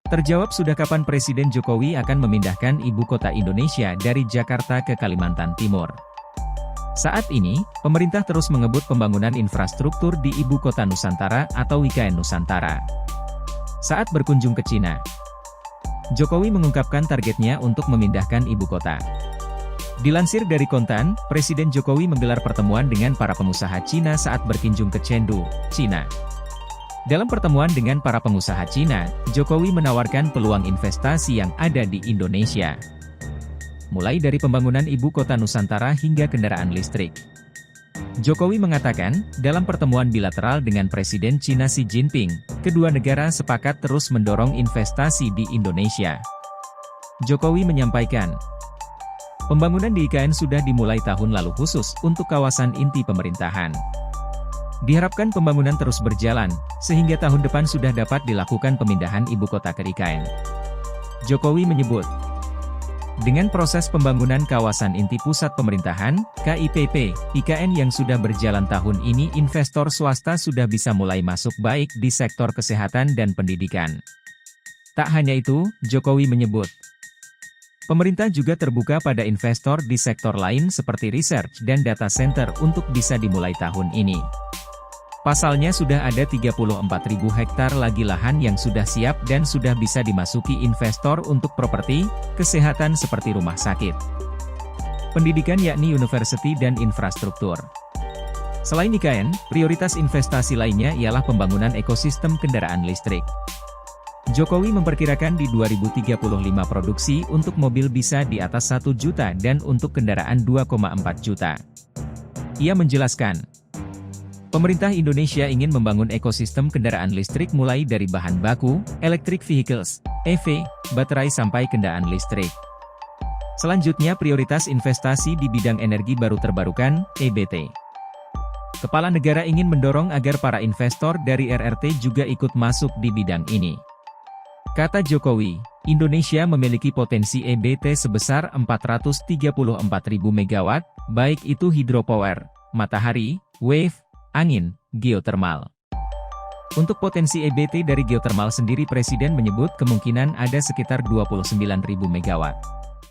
Terjawab sudah kapan Presiden Jokowi akan memindahkan ibu kota Indonesia dari Jakarta ke Kalimantan Timur. Saat ini, pemerintah terus mengebut pembangunan infrastruktur di Ibu Kota Nusantara atau IKN Nusantara. Saat berkunjung ke Cina, Jokowi mengungkapkan targetnya untuk memindahkan ibu kota. Dilansir dari Kontan, Presiden Jokowi menggelar pertemuan dengan para pengusaha Cina saat berkunjung ke Chengdu, Cina. Dalam pertemuan dengan para pengusaha Cina, Jokowi menawarkan peluang investasi yang ada di Indonesia, mulai dari pembangunan ibu kota Nusantara hingga kendaraan listrik. Jokowi mengatakan, dalam pertemuan bilateral dengan Presiden Cina Xi Jinping, kedua negara sepakat terus mendorong investasi di Indonesia. Jokowi menyampaikan, pembangunan di IKN sudah dimulai tahun lalu khusus untuk kawasan inti pemerintahan. Diharapkan pembangunan terus berjalan, sehingga tahun depan sudah dapat dilakukan pemindahan ibu kota ke IKN. Jokowi menyebut, dengan proses pembangunan kawasan inti pusat pemerintahan, KIPP, IKN yang sudah berjalan tahun ini, investor swasta sudah bisa mulai masuk baik di sektor kesehatan dan pendidikan. Tak hanya itu, Jokowi menyebut, pemerintah juga terbuka pada investor di sektor lain seperti research dan data center untuk bisa dimulai tahun ini. Pasalnya sudah ada 34.000 hektar lagi lahan yang sudah siap dan sudah bisa dimasuki investor untuk properti, kesehatan seperti rumah sakit, pendidikan yakni university dan infrastruktur. Selain IKN, prioritas investasi lainnya ialah pembangunan ekosistem kendaraan listrik. Jokowi memperkirakan di 2035 produksi untuk mobil bisa di atas 1 juta dan untuk kendaraan 2,4 juta. Ia menjelaskan, pemerintah Indonesia ingin membangun ekosistem kendaraan listrik mulai dari bahan baku, electric vehicles, EV, baterai sampai kendaraan listrik. Selanjutnya prioritas investasi di bidang energi baru terbarukan, EBT. Kepala negara ingin mendorong agar para investor dari RRT juga ikut masuk di bidang ini. Kata Jokowi, Indonesia memiliki potensi EBT sebesar 434.000 MW, baik itu hydropower, matahari, wave, angin, geotermal. Untuk potensi EBT dari geotermal sendiri Presiden menyebut kemungkinan ada sekitar 29.000 MW.